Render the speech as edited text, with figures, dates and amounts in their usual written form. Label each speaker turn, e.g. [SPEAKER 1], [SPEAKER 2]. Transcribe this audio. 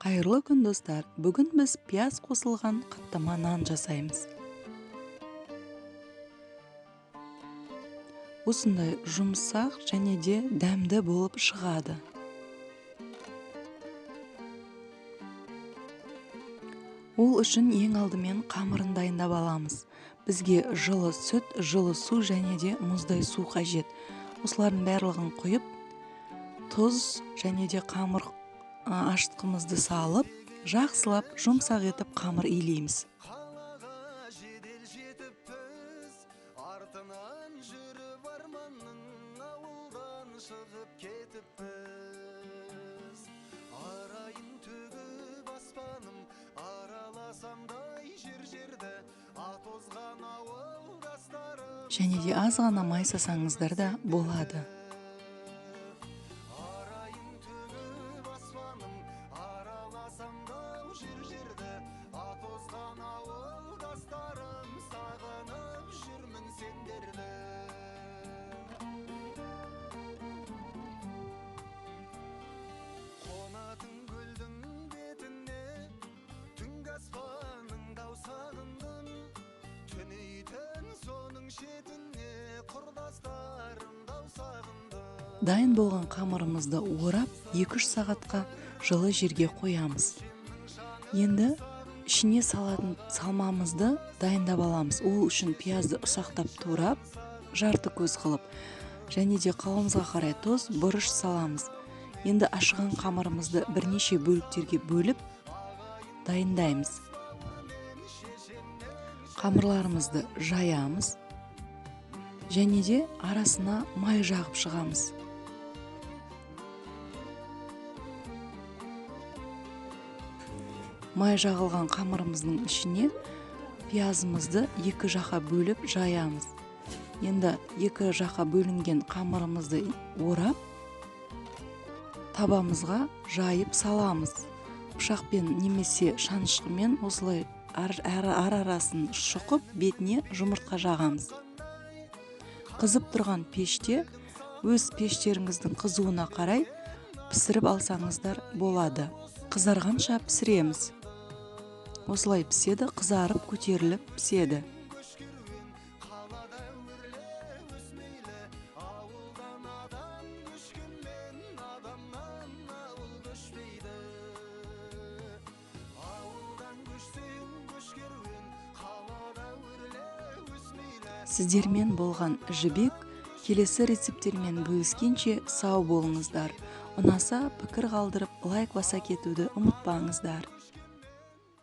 [SPEAKER 1] Қайырлы күн достар, бүгін біз пияз қосылған қаттама нан жасаймыз. Осындай жұмсақ және де дәмді болып шығады. Ол үшін ең алдымен қамырын дайындап аламыз. Бізге жылы сүт, жылы су және де мұздай су қажет. Осылардың барлығын құйып, тұз және де қамыр ашытқымызды салып, жақсылап жұмсақ етіп қамыр илейміз.
[SPEAKER 2] Қалаға жедел жетіппіз, артынан жүріп арманның ауылдан шығып кетіппіз. Арайын төгіп аспаным, араласамдай жер-жерді, атозған ауылдастарым.
[SPEAKER 1] Және де аз ғана май сасаңыздар да болады.
[SPEAKER 2] Сағынып жүрмін сендерді. Қонатын көлдің бетіне, түнгі аспанның таусағындың, түнейтін соның шетіне, құрдастарым таусағынды.
[SPEAKER 1] Дайын болған қамырымызды орап 2-3 сағатқа жылы жерге қоямыз. Енді ішіне салатын салмамызды дайындап аламыз. Ол үшін пиязды ұсақтап турап, жарты көз қылып, және де қауымызға қарай тұз, бұрыш саламыз. Енді ашыған қамырымызды бірнеше бөліктерге бөліп дайындаймыз. Қамырларымызды жаямыз және де арасына май жағып шығамыз. Май жағылған қамырымыздың ішіне пиязымызды екі жаққа бөліп жаямыз. Енді екі жаққа бөлінген қамырымызды орап, табамызға жайып саламыз. Пышақпен немесе шанышқымен осылай арасын шұқып, бетіне жұмыртқа жағамыз. Қызып тұрған пеште өз пештеріңіздің қызуына қарай пісіріп алсаңыздар болады. Қызарғанша пісіреміз. Осылай піседі, қызарып көтеріліп піседі. Сіздермен болған жібек, келесі рецепттермен бөліскенше сау болыңыздар. Ұнаса пікір қалдырып, лайк баса кетуді ұмытпаңыздар.